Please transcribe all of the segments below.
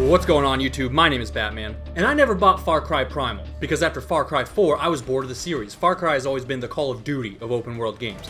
What's going on YouTube? My name is Batman, and I never bought Far Cry Primal, because after Far Cry 4 I was bored of the series. Far Cry has always been the Call of Duty of open world games.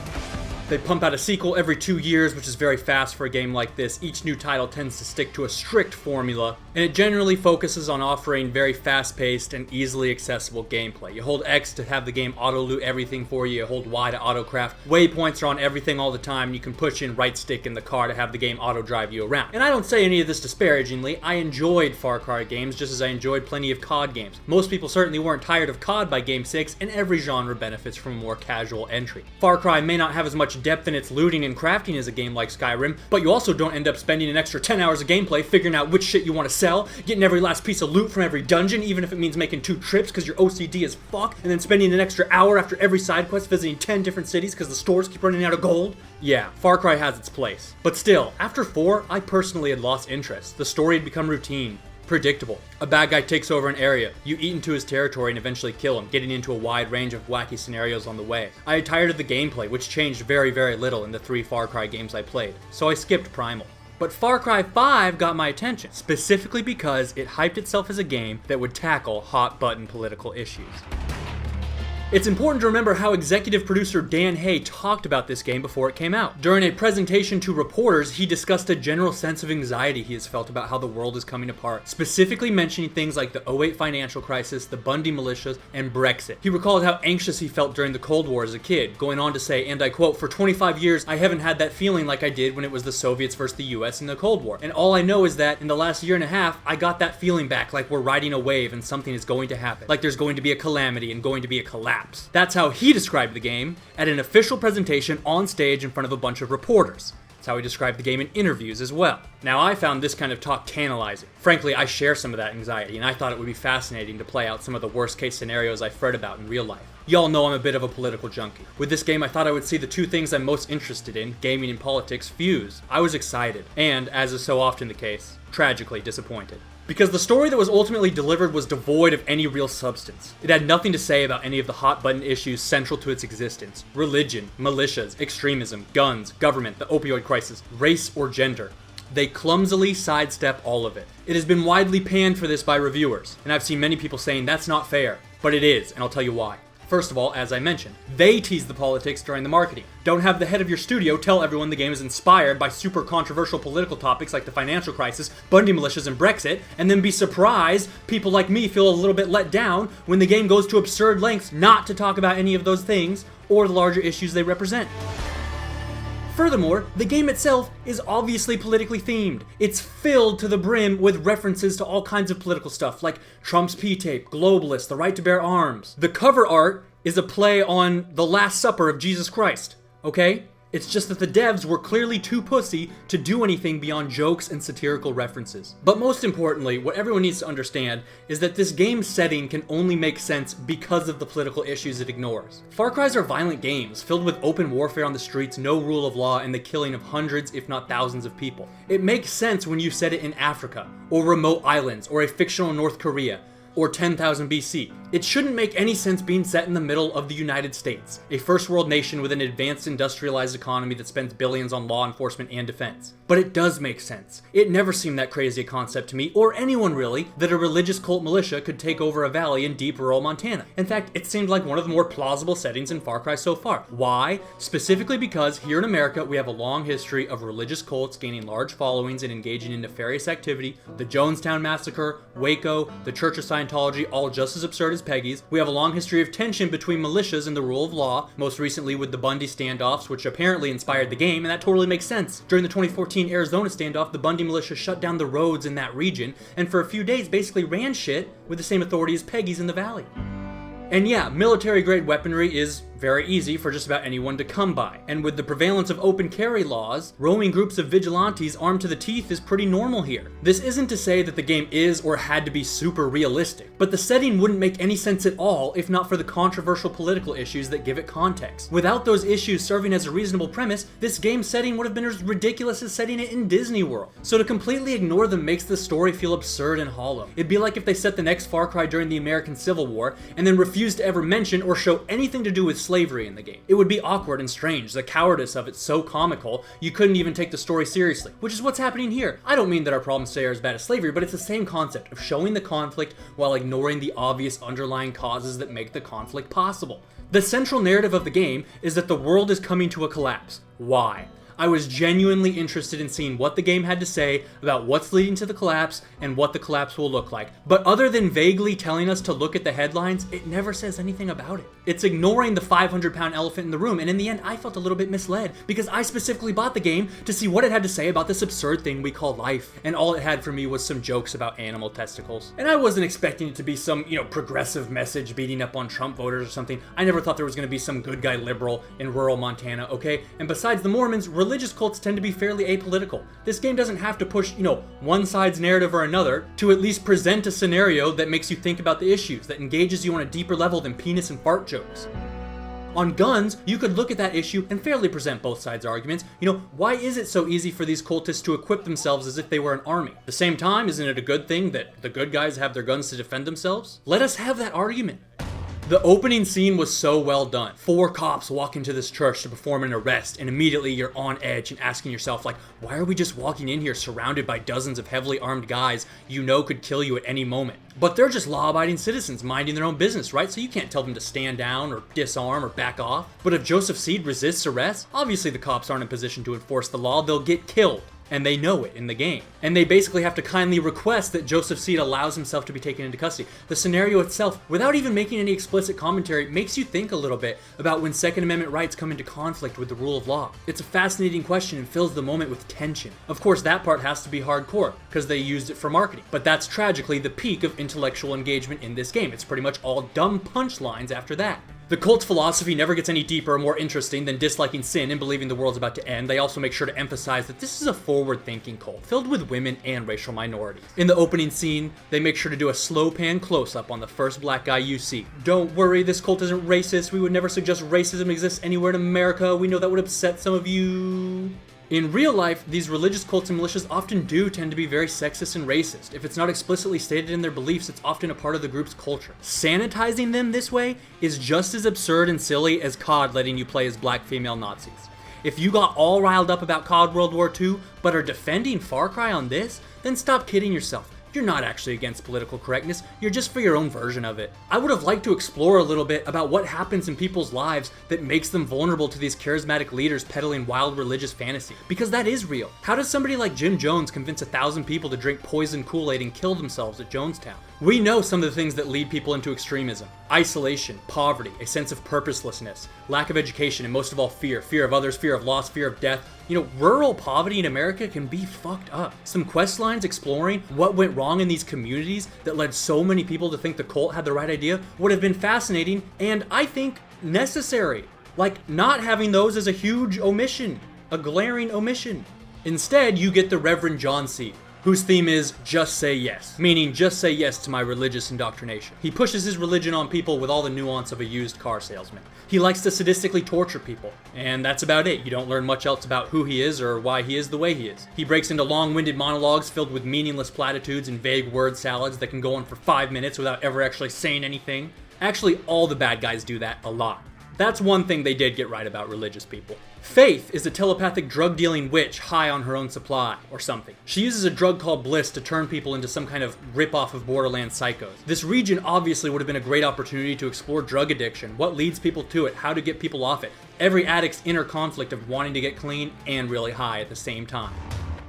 They pump out a sequel every 2 years, which is very fast for a game like this. Each new title tends to stick to a strict formula, and it generally focuses on offering very fast-paced and easily accessible gameplay. You hold X to have the game auto-loot everything for you, you hold Y to auto-craft, waypoints are on everything all the time, and you can push in right stick in the car to have the game auto-drive you around. And I don't say any of this disparagingly, I enjoyed Far Cry games just as I enjoyed plenty of COD games. Most people certainly weren't tired of COD by Game 6, and every genre benefits from a more casual entry. Far Cry may not have as much depth in its looting and crafting as a game like Skyrim, but you also don't end up spending an extra 10 hours of gameplay figuring out which shit you want to sell, getting every last piece of loot from every dungeon, even if it means making 2 trips because you're OCD as fuck, and then spending an extra hour after every side quest visiting 10 different cities because the stores keep running out of gold. Yeah, Far Cry has its place. But still, after 4, I personally had lost interest. The story had become routine. Predictable. A bad guy takes over an area, you eat into his territory and eventually kill him, getting into a wide range of wacky scenarios on the way. I had tired of the gameplay, which changed very little in the 3 Far Cry games I played, so I skipped Primal. But Far Cry 5 got my attention, specifically because it hyped itself as a game that would tackle hot-button political issues. It's important to remember how executive producer Dan Hay talked about this game before it came out. During a presentation to reporters, he discussed a general sense of anxiety he has felt about how the world is coming apart, specifically mentioning things like the '08 financial crisis, the Bundy militias, and Brexit. He recalled how anxious he felt during the Cold War as a kid, going on to say, and I quote, "For 25 years, I haven't had that feeling like I did when it was the Soviets versus the US in the Cold War. And all I know is that in the last year and a half, I got that feeling back like we're riding a wave and something is going to happen. Like there's going to be a calamity and going to be a collapse." That's how he described the game at an official presentation on stage in front of a bunch of reporters. That's how he described the game in interviews as well. Now, I found this kind of talk tantalizing. Frankly, I share some of that anxiety, and I thought it would be fascinating to play out some of the worst case scenarios I've read about in real life. Y'all know I'm a bit of a political junkie. With this game, I thought I would see the 2 things I'm most interested in, gaming and politics, fuse. I was excited, and, as is so often the case, tragically disappointed. Because the story that was ultimately delivered was devoid of any real substance. It had nothing to say about any of the hot-button issues central to its existence. Religion, militias, extremism, guns, government, the opioid crisis, race, or gender. They clumsily sidestep all of it. It has been widely panned for this by reviewers, and I've seen many people saying that's not fair. But it is, and I'll tell you why. First of all, as I mentioned, they tease the politics during the marketing. Don't have the head of your studio tell everyone the game is inspired by super controversial political topics like the financial crisis, Bundy militias, and Brexit, and then be surprised people like me feel a little bit let down when the game goes to absurd lengths not to talk about any of those things or the larger issues they represent. Furthermore, the game itself is obviously politically themed. It's filled to the brim with references to all kinds of political stuff, like Trump's P-tape, globalists, the right to bear arms. The cover art is a play on the Last Supper of Jesus Christ, okay? It's just that the devs were clearly too pussy to do anything beyond jokes and satirical references. But most importantly, what everyone needs to understand is that this game's setting can only make sense because of the political issues it ignores. Far Cry's are violent games, filled with open warfare on the streets, no rule of law, and the killing of hundreds, if not thousands of people. It makes sense when you set it in Africa, or remote islands, or a fictional North Korea, or 10,000 BC. It shouldn't make any sense being set in the middle of the United States, a first world nation with an advanced industrialized economy that spends billions on law enforcement and defense. But it does make sense. It never seemed that crazy a concept to me, or anyone really, that a religious cult militia could take over a valley in deep rural Montana. In fact, it seemed like one of the more plausible settings in Far Cry so far. Why? Specifically because here in America, we have a long history of religious cults gaining large followings and engaging in nefarious activity. The Jonestown Massacre, Waco, the Church of Scientology, all just as absurd as Peggy's. We have a long history of tension between militias and the rule of law, most recently with the Bundy standoffs, which apparently inspired the game, and that totally makes sense. During the 2014 Arizona standoff, the Bundy militia shut down the roads in that region, and for a few days basically ran shit with the same authority as Peggy's in the valley. And yeah, military-grade weaponry is very easy for just about anyone to come by. And with the prevalence of open carry laws, roaming groups of vigilantes armed to the teeth is pretty normal here. This isn't to say that the game is or had to be super realistic, but the setting wouldn't make any sense at all if not for the controversial political issues that give it context. Without those issues serving as a reasonable premise, this game's setting would have been as ridiculous as setting it in Disney World. So to completely ignore them makes the story feel absurd and hollow. It'd be like if they set the next Far Cry during the American Civil War and then refused to ever mention or show anything to do with slavery slavery in the game. It would be awkward and strange, the cowardice of it so comical, you couldn't even take the story seriously, which is what's happening here. I don't mean that our problems today are as bad as slavery, but it's the same concept of showing the conflict while ignoring the obvious underlying causes that make the conflict possible. The central narrative of the game is that the world is coming to a collapse. Why? I was genuinely interested in seeing what the game had to say about what's leading to the collapse and what the collapse will look like. But other than vaguely telling us to look at the headlines, it never says anything about it. It's ignoring the 500-pound elephant in the room, and in the end, I felt a little bit misled because I specifically bought the game to see what it had to say about this absurd thing we call life, and all it had for me was some jokes about animal testicles. And I wasn't expecting it to be some, progressive message beating up on Trump voters or something. I never thought there was going to be some good guy liberal in rural Montana, okay? And besides the Mormons, religious cults tend to be fairly apolitical. This game doesn't have to push, one side's narrative or another to at least present a scenario that makes you think about the issues, that engages you on a deeper level than penis and fart jokes. On guns, you could look at that issue and fairly present both sides' arguments. Why is it so easy for these cultists to equip themselves as if they were an army? At the same time, isn't it a good thing that the good guys have their guns to defend themselves? Let us have that argument. The opening scene was so well done. 4 cops walk into this church to perform an arrest, and immediately you're on edge and asking yourself, why are we just walking in here surrounded by dozens of heavily armed guys could kill you at any moment? But they're just law-abiding citizens minding their own business, right? So you can't tell them to stand down or disarm or back off. But if Joseph Seed resists arrest, obviously the cops aren't in position to enforce the law. They'll get killed. And they know it in the game. And they basically have to kindly request that Joseph Seed allows himself to be taken into custody. The scenario itself, without even making any explicit commentary, makes you think a little bit about when Second Amendment rights come into conflict with the rule of law. It's a fascinating question and fills the moment with tension. Of course, that part has to be hardcore, because they used it for marketing. But that's tragically the peak of intellectual engagement in this game. It's pretty much all dumb punchlines after that. The cult's philosophy never gets any deeper or more interesting than disliking sin and believing the world's about to end. They also make sure to emphasize that this is a forward-thinking cult, filled with women and racial minorities. In the opening scene, they make sure to do a slow pan close-up on the first black guy you see. Don't worry, this cult isn't racist. We would never suggest racism exists anywhere in America. We know that would upset some of you. In real life, these religious cults and militias often do tend to be very sexist and racist. If it's not explicitly stated in their beliefs, it's often a part of the group's culture. Sanitizing them this way is just as absurd and silly as COD letting you play as black female Nazis. If you got all riled up about COD World War II, but are defending Far Cry on this, then stop kidding yourself. You're not actually against political correctness, you're just for your own version of it. I would have liked to explore a little bit about what happens in people's lives that makes them vulnerable to these charismatic leaders peddling wild religious fantasy, because that is real. How does somebody like Jim Jones convince 1,000 people to drink poison Kool-Aid and kill themselves at Jonestown? We know some of the things that lead people into extremism. Isolation, poverty, a sense of purposelessness, lack of education, and most of all fear. Fear of others, fear of loss, fear of death. Rural poverty in America can be fucked up. Some quest lines exploring what went wrong in these communities that led so many people to think the cult had the right idea would have been fascinating and, I think, necessary. Not having those is a huge omission, a glaring omission. Instead, you get the Reverend John Seed, whose theme is just say yes, meaning just say yes to my religious indoctrination. He pushes his religion on people with all the nuance of a used car salesman. He likes to sadistically torture people, and that's about it. You don't learn much else about who he is or why he is the way he is. He breaks into long-winded monologues filled with meaningless platitudes and vague word salads that can go on for 5 minutes without ever actually saying anything. Actually, all the bad guys do that a lot. That's one thing they did get right about religious people. Faith is a telepathic drug-dealing witch high on her own supply, or something. She uses a drug called Bliss to turn people into some kind of rip-off of Borderlands psychos. This region obviously would have been a great opportunity to explore drug addiction, what leads people to it, how to get people off it, every addict's inner conflict of wanting to get clean and really high at the same time.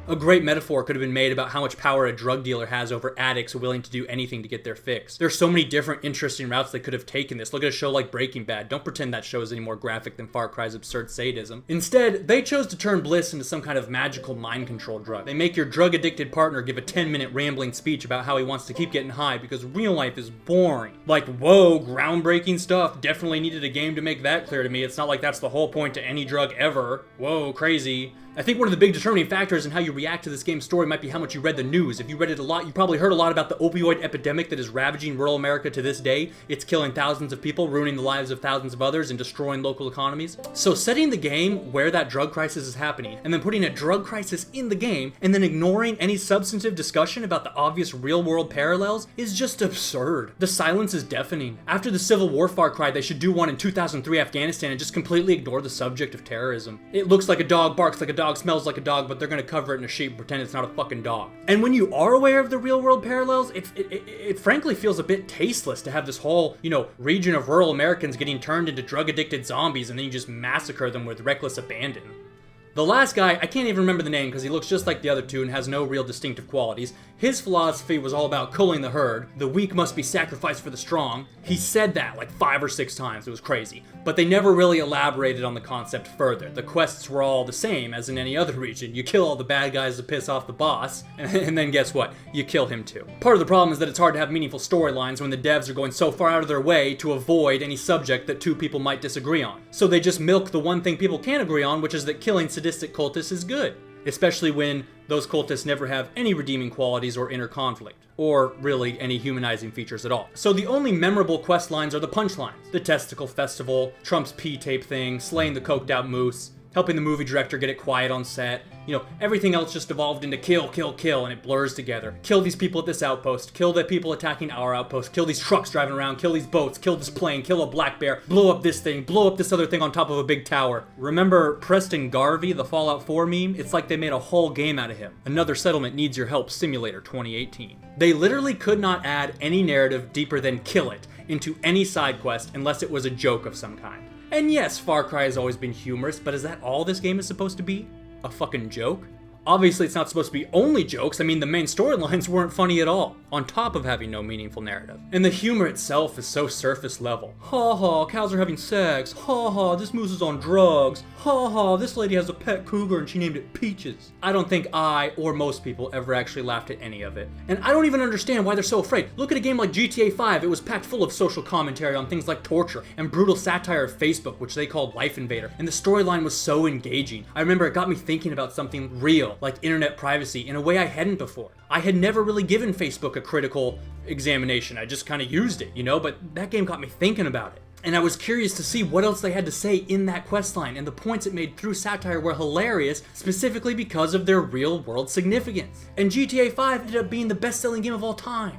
A great metaphor could have been made about how much power a drug dealer has over addicts willing to do anything to get their fix. There's so many different interesting routes they could have taken this. Look at a show like Breaking Bad. Don't pretend that show is any more graphic than Far Cry's absurd sadism. Instead, they chose to turn Bliss into some kind of magical mind control drug. They make your drug-addicted partner give a 10-minute rambling speech about how he wants to keep getting high because real life is boring. Whoa, groundbreaking stuff. Definitely needed a game to make that clear to me. It's not like that's the whole point to any drug ever. Whoa, crazy. I think one of the big determining factors in how you react to this game's story might be how much you read the news. If you read it a lot, you probably heard a lot about the opioid epidemic that is ravaging rural America to this day. It's killing thousands of people, ruining the lives of thousands of others, and destroying local economies. So setting the game where that drug crisis is happening, and then putting a drug crisis in the game, and then ignoring any substantive discussion about the obvious real-world parallels is just absurd. The silence is deafening. After the Civil War Far Cry, they should do one in 2003 Afghanistan and just completely ignore the subject of terrorism. It looks like a dog, barks like a dog, smells like a dog, but they're gonna cover it in a sheet and pretend it's not a fucking dog. And when you are aware of the real world parallels, it frankly feels a bit tasteless to have this whole, region of rural Americans getting turned into drug addicted zombies and then you just massacre them with reckless abandon. The last guy, I can't even remember the name because he looks just like the other two and has no real distinctive qualities. His philosophy was all about culling the herd. The weak must be sacrificed for the strong. He said that like 5 or 6 times. It was crazy. But they never really elaborated on the concept further. The quests were all the same as in any other region. You kill all the bad guys to piss off the boss, and then guess what? You kill him too. Part of the problem is that it's hard to have meaningful storylines when the devs are going so far out of their way to avoid any subject that two people might disagree on. So they just milk the one thing people can agree on, which is that killing sadistic cultists is good. Especially when those cultists never have any redeeming qualities or inner conflict, or really any humanizing features at all. So the only memorable quest lines are the punchlines. The testicle festival, Trump's P-tape thing, slaying the coked out moose, helping the movie director get it quiet on set. Everything else just evolved into kill, kill, kill, and it blurs together. Kill these people at this outpost, kill the people attacking our outpost, kill these trucks driving around, kill these boats, kill this plane, kill a black bear, blow up this thing, blow up this other thing on top of a big tower. Remember Preston Garvey, the Fallout 4 meme? It's like they made a whole game out of him. Another Settlement Needs Your Help Simulator 2018. They literally could not add any narrative deeper than kill it into any side quest unless it was a joke of some kind. And yes, Far Cry has always been humorous, but is that all this game is supposed to be? A fucking joke? Obviously, it's not supposed to be only jokes. I mean, the main storylines weren't funny at all, on top of having no meaningful narrative. And the humor itself is so surface level. Ha ha, cows are having sex. Ha ha, this moose is on drugs. Ha ha, this lady has a pet cougar and she named it Peaches. I don't think I, or most people, ever actually laughed at any of it. And I don't even understand why they're so afraid. Look at a game like GTA 5, it was packed full of social commentary on things like torture and brutal satire of Facebook, which they called Life Invader. And the storyline was so engaging. I remember it got me thinking about something real, like internet privacy, in a way I hadn't before. I had never really given Facebook a critical examination. I just kind of used it, but that game got me thinking about it. And I was curious to see what else they had to say in that questline, and the points it made through satire were hilarious, specifically because of their real-world significance. And GTA 5 ended up being the best-selling game of all time.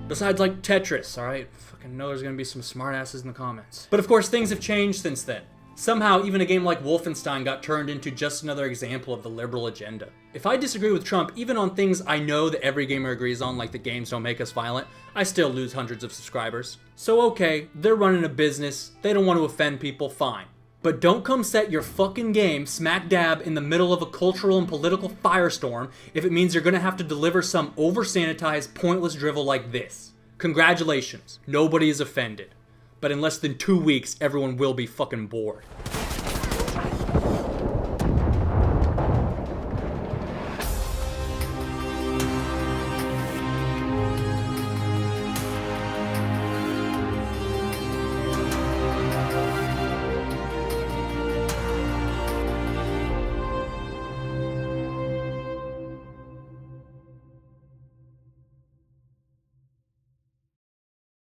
Besides, like, Tetris, alright? Fucking know there's gonna be some smartasses in the comments. But of course, things have changed since then. Somehow, even a game like Wolfenstein got turned into just another example of the liberal agenda. If I disagree with Trump, even on things I know that every gamer agrees on, like the games don't make us violent, I still lose hundreds of subscribers. So okay, they're running a business, they don't want to offend people, fine. But don't come set your fucking game smack dab in the middle of a cultural and political firestorm if it means you're gonna have to deliver some over-sanitized, pointless drivel like this. Congratulations, nobody is offended. But in less than 2 weeks, everyone will be fucking bored.